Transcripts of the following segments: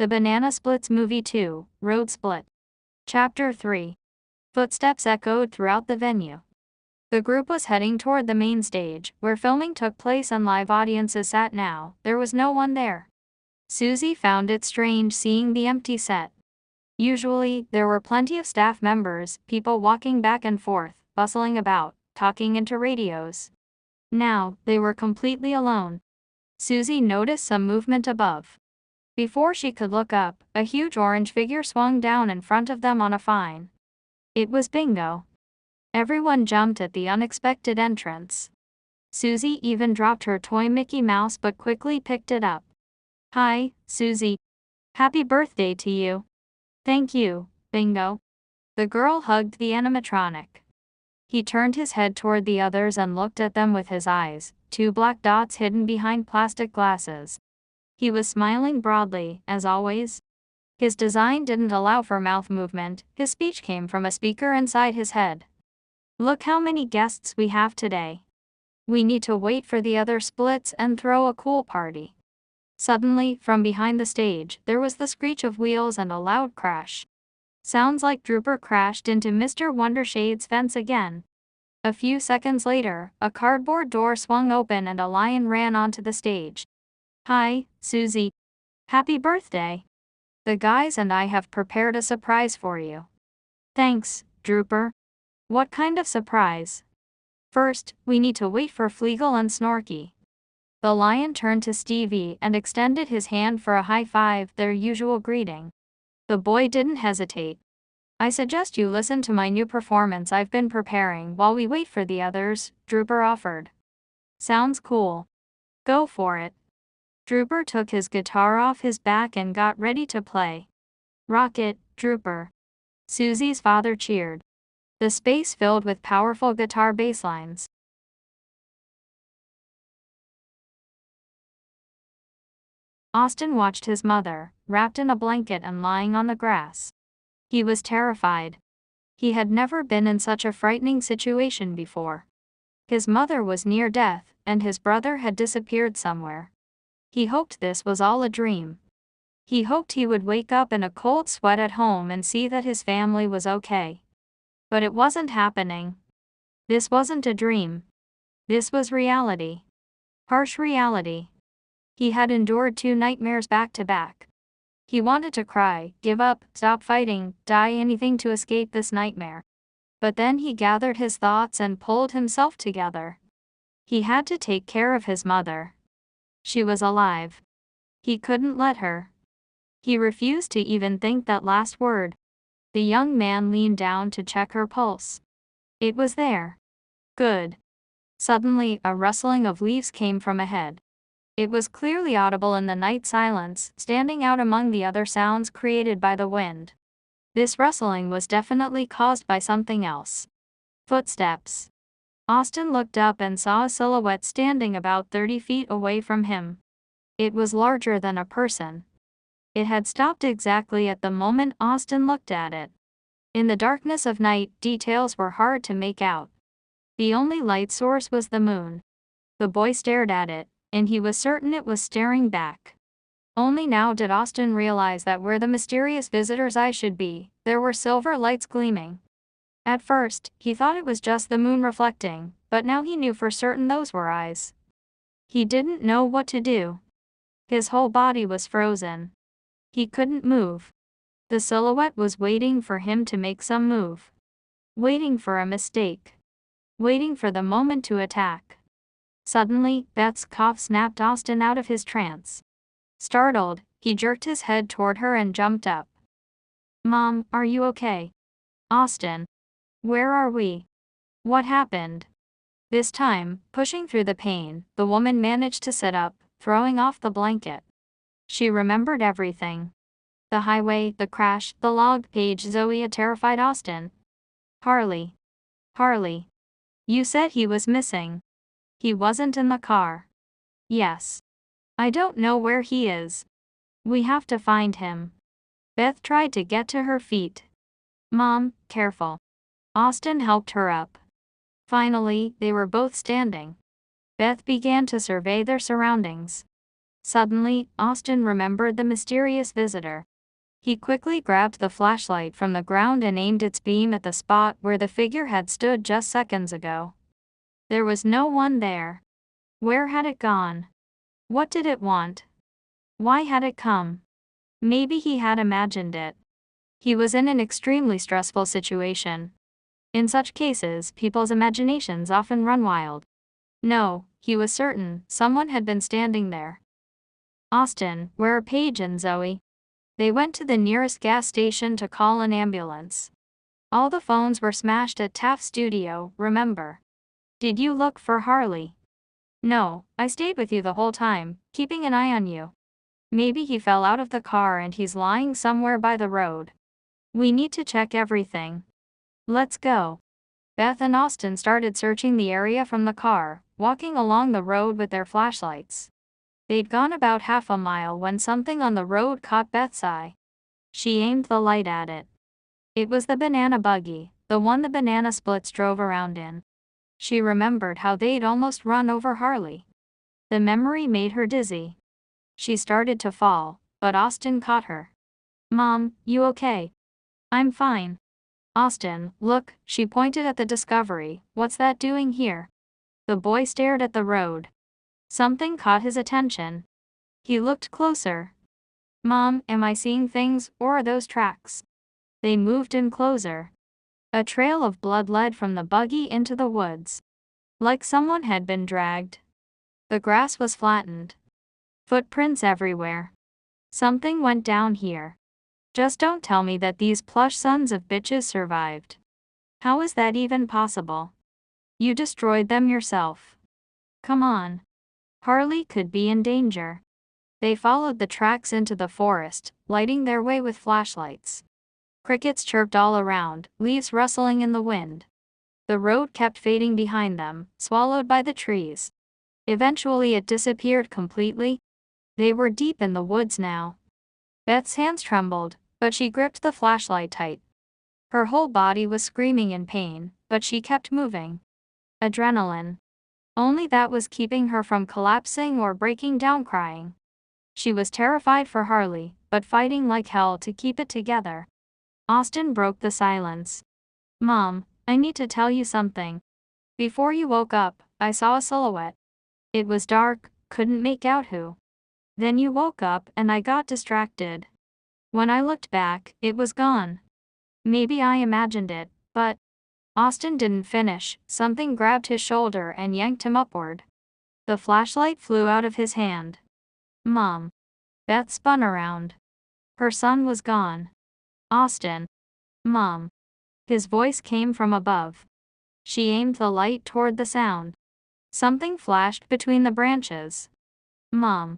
The Banana Splits Movie 2, Road Split. Chapter 3. Footsteps echoed throughout the venue. The group was heading toward the main stage, where filming took place and live audiences sat now. There was no one there. Susie found it strange seeing the empty set. Usually, there were plenty of staff members, people walking back and forth, bustling about, talking into radios. Now, they were completely alone. Susie noticed some movement above. Before she could look up, a huge orange figure swung down in front of them on a fine. It was Bingo. Everyone jumped at the unexpected entrance. Susie even dropped her toy Mickey Mouse but quickly picked it up. "Hi, Susie. Happy birthday to you." "Thank you, Bingo." The girl hugged the animatronic. He turned his head toward the others and looked at them with his eyes, two black dots hidden behind plastic glasses. He was smiling broadly, as always. His design didn't allow for mouth movement, his speech came from a speaker inside his head. "Look how many guests we have today. We need to wait for the other splits and throw a cool party." Suddenly, from behind the stage, there was the screech of wheels and a loud crash. Sounds like Drooper crashed into Mr. Wondershade's fence again. A few seconds later, a cardboard door swung open and a lion ran onto the stage. "Hi, Susie. Happy birthday. The guys and I have prepared a surprise for you." "Thanks, Drooper. What kind of surprise?" "First, we need to wait for Fleagle and Snorky." The lion turned to Stevie and extended his hand for a high five, their usual greeting. The boy didn't hesitate. "I suggest you listen to my new performance I've been preparing while we wait for the others," Drooper offered. "Sounds cool. Go for it." Drooper took his guitar off his back and got ready to play. "Rock it, Drooper." Susie's father cheered. The space filled with powerful guitar bass lines. Austin watched his mother, wrapped in a blanket and lying on the grass. He was terrified. He had never been in such a frightening situation before. His mother was near death, and his brother had disappeared somewhere. He hoped this was all a dream. He hoped he would wake up in a cold sweat at home and see that his family was okay. But it wasn't happening. This wasn't a dream. This was reality. Harsh reality. He had endured 2 nightmares back to back. He wanted to cry, give up, stop fighting, die, anything to escape this nightmare. But then he gathered his thoughts and pulled himself together. He had to take care of his mother. She was alive. He couldn't let her. He refused to even think that last word. The young man leaned down to check her pulse. It was there. Good. Suddenly, a rustling of leaves came from ahead. It was clearly audible in the night silence, standing out among the other sounds created by the wind. This rustling was definitely caused by something else. Footsteps. Austin looked up and saw a silhouette standing about 30 feet away from him. It was larger than a person. It had stopped exactly at the moment Austin looked at it. In the darkness of night, details were hard to make out. The only light source was the moon. The boy stared at it, and he was certain it was staring back. Only now did Austin realize that where the mysterious visitor's eyes should be, there were silver lights gleaming. At first, he thought it was just the moon reflecting, but now he knew for certain those were eyes. He didn't know what to do. His whole body was frozen. He couldn't move. The silhouette was waiting for him to make some move. Waiting for a mistake. Waiting for the moment to attack. Suddenly, Beth's cough snapped Austin out of his trance. Startled, he jerked his head toward her and jumped up. "Mom, are you okay?" "Austin. Where are we? What happened?" This time, pushing through the pain, the woman managed to sit up, throwing off the blanket. She remembered everything. The highway, the crash, the log page. Zoe had terrified Austin. Harley. Harley. You said he was missing. He wasn't in the car." "Yes. I don't know where he is. We have to find him." Beth tried to get to her feet. "Mom, careful." Austin helped her up. Finally, they were both standing. Beth began to survey their surroundings. Suddenly, Austin remembered the mysterious visitor. He quickly grabbed the flashlight from the ground and aimed its beam at the spot where the figure had stood just seconds ago. There was no one there. Where had it gone? What did it want? Why had it come? Maybe he had imagined it. He was in an extremely stressful situation. In such cases, people's imaginations often run wild. No, he was certain someone had been standing there. Austin, where are Paige and Zoe? They went to the nearest gas station to call an ambulance. All the phones were smashed at Taft's studio, remember? Did you look for Harley? No, I stayed with you the whole time, keeping an eye on you. Maybe he fell out of the car and he's lying somewhere by the road. We need to check everything. Let's go. Beth and Austin started searching the area from the car, walking along the road with their flashlights. They'd gone about half a mile when something on the road caught Beth's eye. She aimed the light at it. It was the banana buggy, the one the banana splits drove around in. She remembered how they'd almost run over Harley. The memory made her dizzy. She started to fall, but Austin caught her. Mom, you okay? I'm fine. Austin, look, she pointed at the Discovery, what's that doing here? The boy stared at the road. Something caught his attention. He looked closer. Mom, am I seeing things, or are those tracks? They moved in closer. A trail of blood led from the buggy into the woods. Like someone had been dragged. The grass was flattened. Footprints everywhere. Something went down here. Just don't tell me that these plush sons of bitches survived. How is that even possible? You destroyed them yourself. Come on. Harley could be in danger. They followed the tracks into the forest, lighting their way with flashlights. Crickets chirped all around, leaves rustling in the wind. The road kept fading behind them, swallowed by the trees. Eventually it disappeared completely. They were deep in the woods now. Beth's hands trembled, but she gripped the flashlight tight. Her whole body was screaming in pain, but she kept moving. Adrenaline. Only that was keeping her from collapsing or breaking down crying. She was terrified for Harley, but fighting like hell to keep it together. Austin broke the silence. Mom, I need to tell you something. Before you woke up, I saw a silhouette. It was dark, couldn't make out who. Then you woke up and I got distracted. When I looked back, it was gone. Maybe I imagined it, but... Austin didn't finish, something grabbed his shoulder and yanked him upward. The flashlight flew out of his hand. Mom. Beth spun around. Her son was gone. Austin. Mom. His voice came from above. She aimed the light toward the sound. Something flashed between the branches. Mom.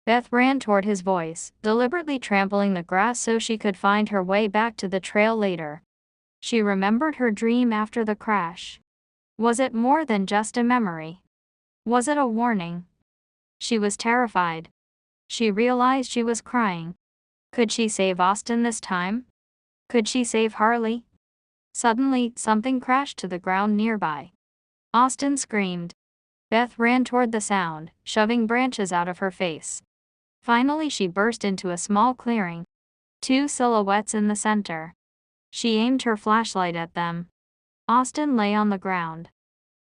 Beth ran toward his voice, deliberately trampling the grass so she could find her way back to the trail later. She remembered her dream after the crash. Was it more than just a memory? Was it a warning? She was terrified. She realized she was crying. Could she save Austin this time? Could she save Harley? Suddenly, something crashed to the ground nearby. Austin screamed. Beth ran toward the sound, shoving branches out of her face. Finally she burst into a small clearing. Two silhouettes in the center. She aimed her flashlight at them. Austin lay on the ground.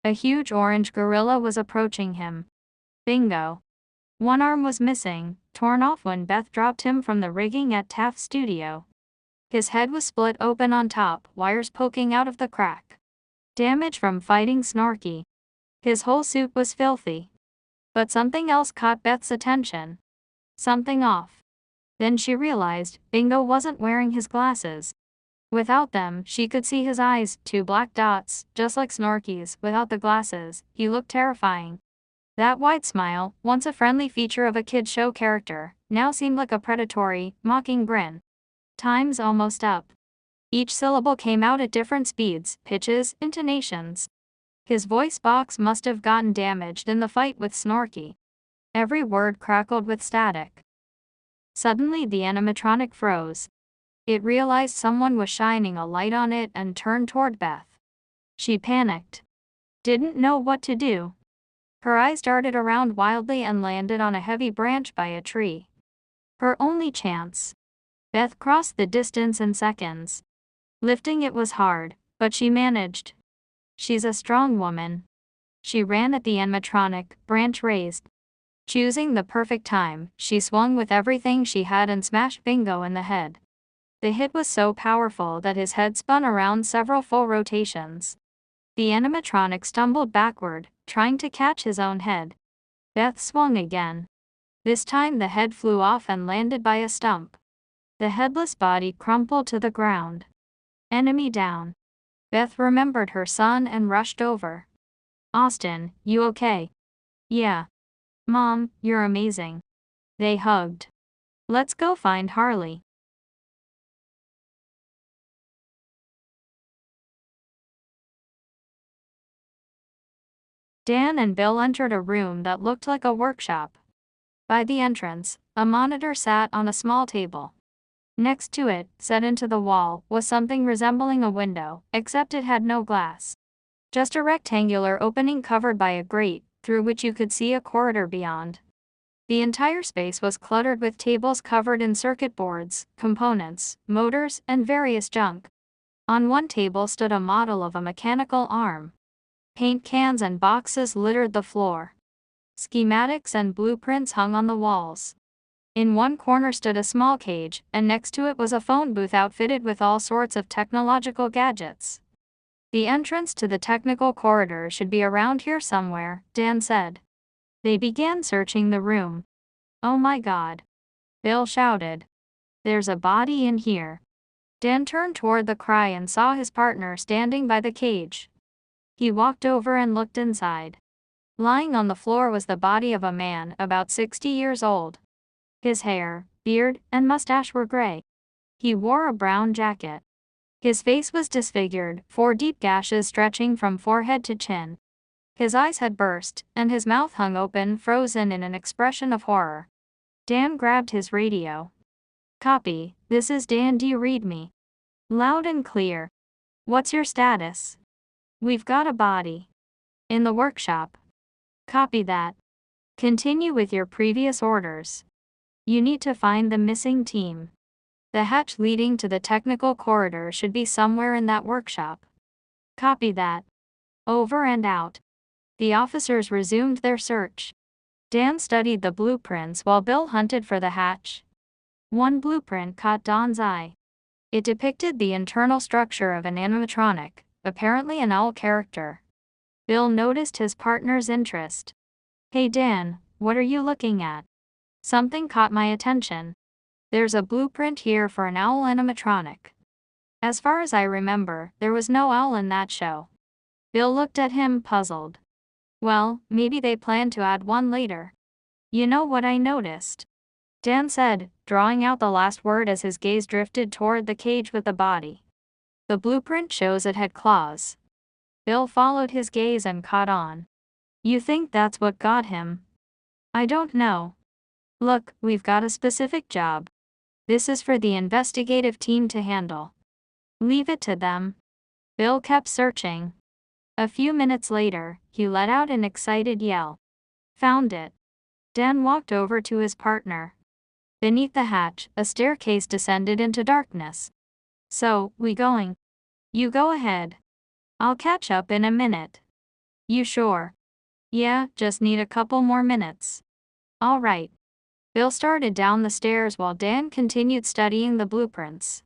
A huge orange gorilla was approaching him. Bingo. One arm was missing, torn off when Beth dropped him from the rigging at Taft's studio. His head was split open on top, wires poking out of the crack. Damage from fighting Snorky. His whole suit was filthy. But something else caught Beth's attention. Something off. Then she realized Bingo wasn't wearing his glasses. Without them, she could see his eyes, two black dots, just like Snorky's. Without the glasses, he looked terrifying. That wide smile, once a friendly feature of a kid's show character, now seemed like a predatory, mocking grin. Time's almost up. Each syllable came out at different speeds, pitches, intonations. His voice box must have gotten damaged in the fight with Snorky. Every word crackled with static. Suddenly the animatronic froze. It realized someone was shining a light on it and turned toward Beth. She panicked. Didn't know what to do. Her eyes darted around wildly and landed on a heavy branch by a tree. Her only chance. Beth crossed the distance in seconds. Lifting it was hard, but she managed. She's a strong woman. She ran at the animatronic, branch raised. Choosing the perfect time, she swung with everything she had and smashed Bingo in the head. The hit was so powerful that his head spun around several full rotations. The animatronic stumbled backward, trying to catch his own head. Beth swung again. This time the head flew off and landed by a stump. The headless body crumpled to the ground. Enemy down. Beth remembered her son and rushed over. Austin, you okay? Yeah. Mom, you're amazing. They hugged. Let's go find Harley. Dan and Bill entered a room that looked like a workshop. By the entrance, a monitor sat on a small table. Next to it, set into the wall, was something resembling a window, except it had no glass. Just a rectangular opening covered by a grate, through which you could see a corridor beyond. The entire space was cluttered with tables covered in circuit boards, components, motors, and various junk. On one table stood a model of a mechanical arm. Paint cans and boxes littered the floor. Schematics and blueprints hung on the walls. In one corner stood a small cage, and next to it was a phone booth outfitted with all sorts of technological gadgets. The entrance to the technical corridor should be around here somewhere, Dan said. They began searching the room. Oh my God! Bill shouted. There's a body in here. Dan turned toward the cry and saw his partner standing by the cage. He walked over and looked inside. Lying on the floor was the body of a man about 60 years old. His hair, beard, and mustache were gray. He wore a brown jacket. His face was disfigured, 4 deep gashes stretching from forehead to chin. His eyes had burst, and his mouth hung open, frozen in an expression of horror. Dan grabbed his radio. Copy, this is Dan, do you read me? Loud and clear. What's your status? We've got a body. In the workshop. Copy that. Continue with your previous orders. You need to find the missing team. The hatch leading to the technical corridor should be somewhere in that workshop. Copy that. Over and out. The officers resumed their search. Dan studied the blueprints while Bill hunted for the hatch. One blueprint caught Don's eye. It depicted the internal structure of an animatronic, apparently an owl character. Bill noticed his partner's interest. Hey Dan, what are you looking at? Something caught my attention. There's a blueprint here for an owl animatronic. As far as I remember, there was no owl in that show. Bill looked at him, puzzled. Well, maybe they plan to add one later. You know what I noticed? Dan said, drawing out the last word as his gaze drifted toward the cage with the body. The blueprint shows it had claws. Bill followed his gaze and caught on. You think that's what got him? I don't know. Look, we've got a specific job. This is for the investigative team to handle. Leave it to them. Bill kept searching. A few minutes later, he let out an excited yell. Found it. Dan walked over to his partner. Beneath the hatch, a staircase descended into darkness. So, we going? You go ahead. I'll catch up in a minute. You sure? Yeah, just need a couple more minutes. All right. Bill started down the stairs while Dan continued studying the blueprints.